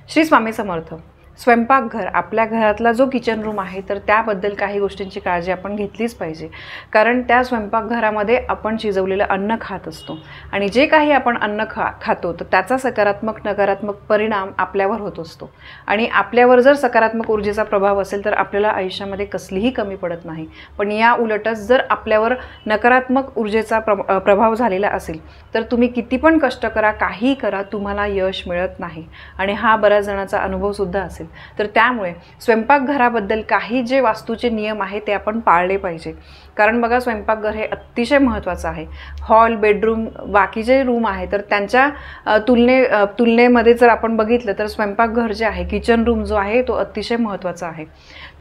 श्री स्वामी समर्थ. स्वयंपाकघर, आपल्या घरातला जो किचन रूम आहे तर त्याबद्दल काही गोष्टींची काळजी आपण घेतलीच पाहिजे. कारण त्या स्वयंपाकघरामध्ये आपण शिजवलेलं अन्न खात असतो आणि जे काही आपण अन्न खातो तर त्याचा सकारात्मक नकारात्मक परिणाम आपल्यावर होत असतो. आणि आपल्यावर जर सकारात्मक ऊर्जेचा प्रभाव असेल तर आपल्याला आयुष्यामध्ये कसलीही कमी पडत नाही. पण या उलटच जर आपल्यावर नकारात्मक ऊर्जेचा प्रभाव झालेला असेल तर तुम्ही किती पण कष्ट करा, काही करा, तुम्हाला यश मिळत नाही. आणि हा बऱ्याच जणांचा अनुभवसुद्धा असेल. तर त्यामुळे स्वयंपाकघराबद्दल काही जे वास्तूचे नियम आहेत ते आपण पाळले पाहिजे. कारण बघा, स्वयंपाकघर हे अतिशय महत्त्वाचं आहे. हॉल, बेडरूम, बाकी जे रूम आहे तर त्यांच्या तुलनेमध्ये जर आपण बघितलं तर स्वयंपाकघर जे आहे, किचन रूम जो आहे तो अतिशय महत्त्वाचा आहे.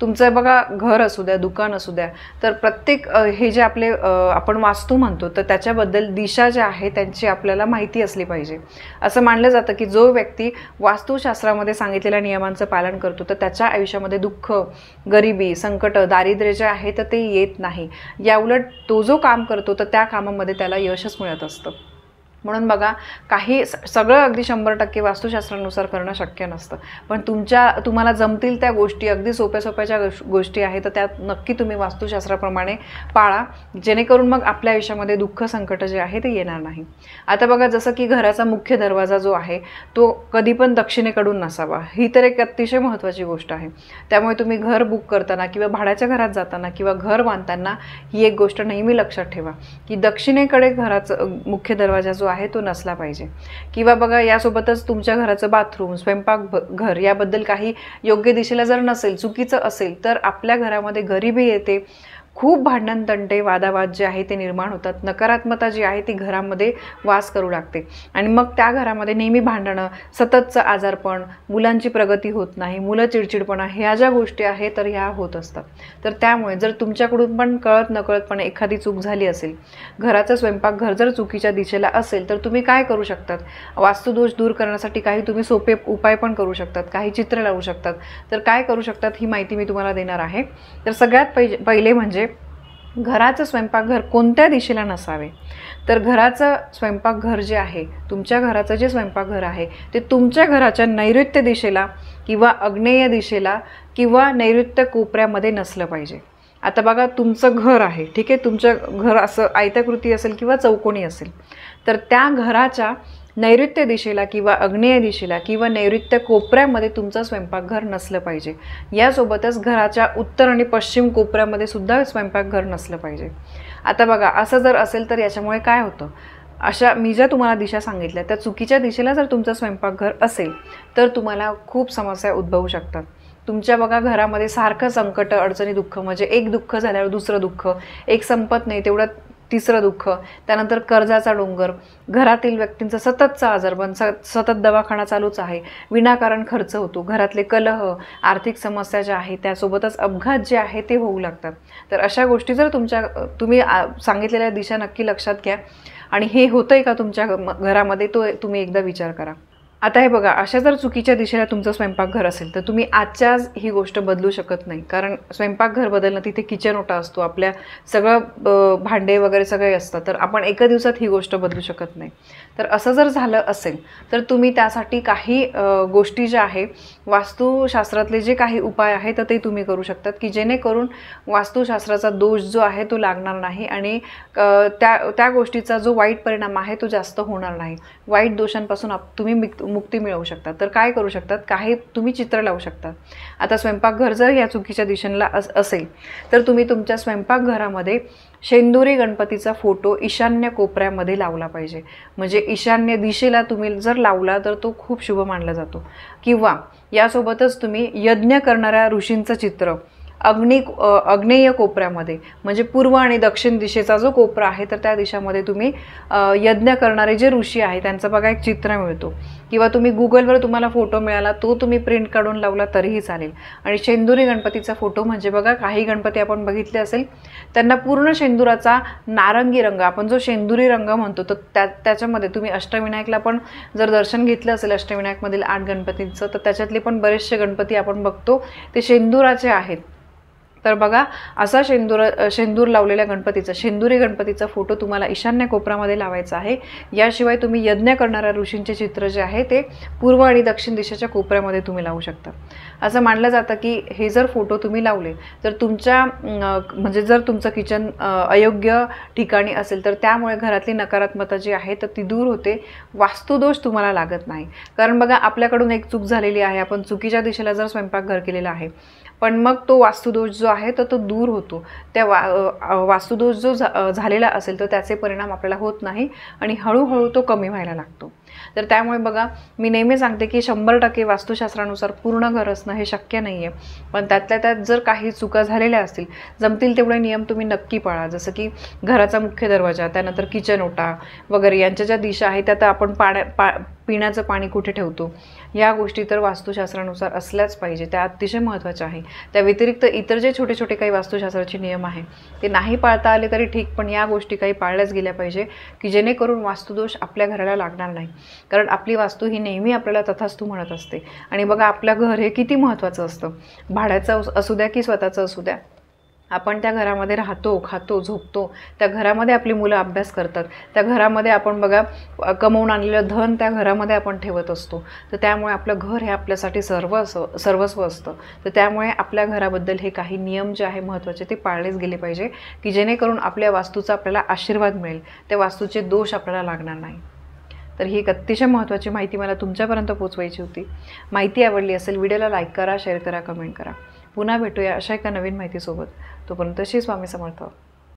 तुमचं बघा, घर असू द्या, दुकान असू द्या, तर प्रत्येक हे जे आपले आपण वास्तू म्हणतो तर त्याच्याबद्दल दिशा ज्या आहे त्यांची आपल्याला माहिती असली पाहिजे. असं मानलं जातं की जो व्यक्ती वास्तुशास्त्रामध्ये सांगितलेल्या नियमांचं पालन करतो तर त्याच्या आयुष्यामध्ये दुःख, गरिबी, संकट, दारिद्र्य जे आहे तर ते येत नाही. याउलट तो जो काम करतो तर त्या कामामध्ये त्याला यशच मिळत असतं. म्हणून बघा, काही सगळं अगदी 100% वास्तुशास्त्रानुसार करणं शक्य नसतं. पण तुम्हाला जमतील त्या गोष्टी, अगदी सोप्या सोप्याच्या गोष्टी आहेत तर त्यात नक्की तुम्ही वास्तुशास्त्राप्रमाणे पाळा, जेणेकरून मग आपल्या आयुष्यामध्ये दुःख, संकट जे आहे ते येणार नाही. आता बघा, जसं की घराचा मुख्य दरवाजा जो आहे तो कधी पण दक्षिणेकडून नसावा. ही तर एक अतिशय महत्त्वाची गोष्ट आहे. त्यामुळे तुम्ही घर बुक करताना किंवा भाड्याच्या घरात जाताना किंवा घर बांधताना ही एक गोष्ट नेहमी लक्षात ठेवा की दक्षिणेकडे घराचा मुख्य दरवाजा जो आहे तो नसला पाहिजे. किंवा बघा, यासोबतच तुमच्या घराचं बाथरूम, स्वयंपाकघर याबद्दल काही योग्य दिशेला जर नसेल, चुकीचं असेल तर आपल्या घरामध्ये गरिबी येते, खूप भांडणतंटे, वादावाद जे आहे ते निर्माण होतात, नकारात्मकता जी आहे ती घरामध्ये वास करू लागते आणि मग त्या घरामध्ये नेहमी भांडणं, सततचं आजारपण, मुलांची प्रगती होत नाही, मुलं चिडचिडपणा, ह्या ज्या गोष्टी आहेत तर ह्या होत असतात. तर त्यामुळे जर तुमच्याकडून पण कळत नकळतपणे एखादी चूक झाली असेल, घराचं स्वयंपाकघर जर चुकीच्या दिशेला असेल तर तुम्ही काय करू शकतात? वास्तुदोष दूर करण्यासाठी काही तुम्ही सोपे उपाय पण करू शकतात, काही चित्र लावू शकतात. तर काय करू शकतात ही माहिती मी तुम्हाला देणार आहे. तर सगळ्यात पहिले म्हणजे घराचं स्वयंपाकघर कोणत्या दिशेला नसावे. तर घराचं स्वयंपाकघर जे आहे, तुमच्या घराचं जे स्वयंपाकघर आहे ते तुमच्या घराच्या नैऋत्य दिशेला किंवा आग्नेय दिशेला किंवा नैऋत्य कोपऱ्यामध्ये नसलं पाहिजे. आता बघा, तुमचं घर आहे, ठीक आहे, तुमचं घर असं आयताकृती असेल किंवा चौकोनी असेल तर त्या घराच्या नैऋत्य दिशेला किंवा आग्नेय दिशेला किंवा नैऋत्य कोपऱ्यामध्ये तुमचं स्वयंपाकघर नसलं पाहिजे. यासोबतच घराच्या उत्तर आणि पश्चिम कोपऱ्यामध्ये सुद्धा स्वयंपाकघर नसलं पाहिजे. आता बघा, असं जर असेल तर याच्यामुळे काय होतं, अशा मी ज्या तुम्हाला दिशा सांगितल्या त्या चुकीच्या दिशेला जर तुमचं स्वयंपाकघर असेल तर तुम्हाला खूप समस्या उद्भवू शकतात. तुमच्या बघा, घरामध्ये सारखं संकट, अडचणी, दुःख, म्हणजे एक दुःख झाल्यावर दुसरं दुःख, एक संपत नाही तेवढं तिसरं दुःख, त्यानंतर कर्जाचा डोंगर, घरातील व्यक्तींचं सततचा आजारपण, सतत दवाखाना चालूच आहे, विनाकारण खर्च होतो, घरातले कलह, आर्थिक समस्या ज्या आहेत त्यासोबतच अपघात जे आहे ते होऊ लागतात. तर अशा गोष्टी जर तुम्ही सांगितलेल्या दिशा नक्की लक्षात घ्या आणि हे होतंय का तुमच्या घरामध्ये तो तुम्ही एकदा विचार करा. आता हे बघा, अशा जर चुकीच्या दिशेला तुमचं स्वयंपाकघर असेल तर तुम्ही आजच्याच ही गोष्ट बदलू शकत नाही. कारण स्वयंपाकघर बदलणं, तिथे किचन ओटा असतो, आपल्या सगळं भांडे वगैरे सगळे असतात, तर आपण एका दिवसात ही गोष्ट बदलू शकत नाही. तर असं जर झालं असेल तर तुम्ही त्यासाठी काही गोष्टी ज्या आहे, वास्तुशास्त्रातले जे काही उपाय आहेत तर ते तुम्ही करू शकतात की जेणेकरून वास्तुशास्त्राचा दोष जो आहे तो लागणार नाही आणि त्या गोष्टीचा जो वाईट परिणाम आहे तो जास्त होणार नाही. वाईट दोषांपासून तुम्ही मुक्ती मिळवू शकता. तर काय करू शकतात, काही तुम्ही चित्र लावू शकता. आता स्वयंपाकघर जर या चुकीच्या दिशेला असेल तर तुम्ही तुमच्या स्वयंपाकघरामध्ये शेंदुरी गणपतीचा फोटो ईशान्य कोपऱ्यामध्ये लावला पाहिजे. म्हणजे ईशान्य दिशेला तुम्ही जर लावला तर तो खूप शुभ मानला जातो. किंवा यासोबतच तुम्ही यज्ञ करणाऱ्या ऋषींचं चित्र आग्नेय कोपऱ्यामध्ये, म्हणजे पूर्व आणि दक्षिण दिशेचा जो कोपरा आहे तर त्या दिशामध्ये तुम्ही यज्ञ करणारे जे ऋषी आहे त्यांचं बघा एक चित्र मिळतो. किंवा तुम्ही गुगलवर तुम्हाला फोटो मिळाला तो तुम्ही प्रिंट काढून लावला तरीही चालेल. आणि शेंदुरी गणपतीचा फोटो म्हणजे बघा, काही गणपती आपण बघितले असेल त्यांना पूर्ण शेंदुराचा नारंगी रंग, आपण जो शेंदुरी रंग म्हणतो, तर त्याच्यामध्ये तुम्ही अष्टविनायकला पण जर दर्शन घेतलं असेल, अष्टविनायकमधील 8 गणपतींचं, तर त्याच्यातले पण बरेचसे गणपती आपण बघतो ते शेंदुराचे आहेत. तर बघा असा शेंदूर लावलेल्या गणपतीचा, शेंदुरी गणपतीचा फोटो तुम्हाला ईशान्य कोपऱ्यामध्ये लावायचा आहे. याशिवाय तुम्ही यज्ञ करणाऱ्या ऋषींचे चित्र जे आहे ते पूर्व आणि दक्षिण दिशेच्या कोपऱ्यामध्ये तुम्ही लावू शकता. असं मानलं जातं की हे जर फोटो तुम्ही लावले तर तुमच्या म्हणजे जर तुमचं किचन अयोग्य ठिकाणी असेल तर त्यामुळे घरातली नकारात्मकता जी आहे तर ती दूर होते, वास्तुदोष तुम्हाला लागत नाही. कारण बघा आपल्याकडून एक चूक झालेली आहे, आपण चुकीच्या दिशेला जर स्वयंपाकघर केलेला आहे, पण मग तो वास्तुदोष जो आहे तर तो दूर होतो. त्या वास्तुदोष जो झालेला असेल तर त्याचे परिणाम आपल्याला होत नाही आणि हळूहळू तो कमी व्हायला लागतो. तर त्यामुळे बघा मी नेहमी सांगते की 100% वास्तुशास्त्रानुसार पूर्ण घर असणं हे शक्य नाही आहे, पण त्यातल्या त्यात जर काही चुका झालेल्या असतील, जमतील तेवढे नियम तुम्ही नक्की पाळा. जसं की घराचा मुख्य दरवाजा, त्यानंतर किचन ओटा वगैरे यांच्या ज्या दिशा आहेत त्यात आपण पिण्याचं पाणी कुठे ठेवतो, या गोष्टी तर वास्तुशास्त्रानुसार असल्याच पाहिजे, त्या अतिशय महत्त्वाच्या आहे. त्या व्यतिरिक्त इतर जे छोटे छोटे काही वास्तुशास्त्राचे नियम आहे ते नाही पाळता आले तरी ठीक, पण या गोष्टी काही पाळल्याच गेल्या पाहिजे की जेणेकरून वास्तुदोष आपल्या घराला लागणार नाही. कारण आपली वास्तू ही नेहमी आपल्याला तथास्तु म्हणत असते. आणि बघा आपलं घर हे किती महत्त्वाचं असतं, भाड्याचं असू द्या की स्वतःचं असू द्या, आपण त्या घरामध्ये राहतो, खातो, झोपतो, त्या घरामध्ये आपली मुलं अभ्यास करतात, त्या घरामध्ये आपण बघा कमवून आणलेलं धन त्या घरामध्ये आपण ठेवत असतो. तर त्यामुळे आपलं घर हे आपल्यासाठी सर्वस्व असतं. तर त्यामुळे आपल्या घराबद्दल हे काही नियम जे आहे महत्त्वाचे ते पाळलेच गेले पाहिजे की जेणेकरून आपल्या वास्तूचा आपल्याला आशीर्वाद मिळेल, त्या वास्तूचे दोष आपल्याला लागणार नाही. तर ही एक अतिशय महत्त्वाची माहिती मला तुमच्यापर्यंत पोहोचवायची होती. माहिती आवडली असेल व्हिडिओला लाईक करा, शेअर करा, कमेंट करा. पुन्हा भेटूया अशा एका नवीन माहितीसोबत. तोपर्यंत श्री स्वामी समर्थ.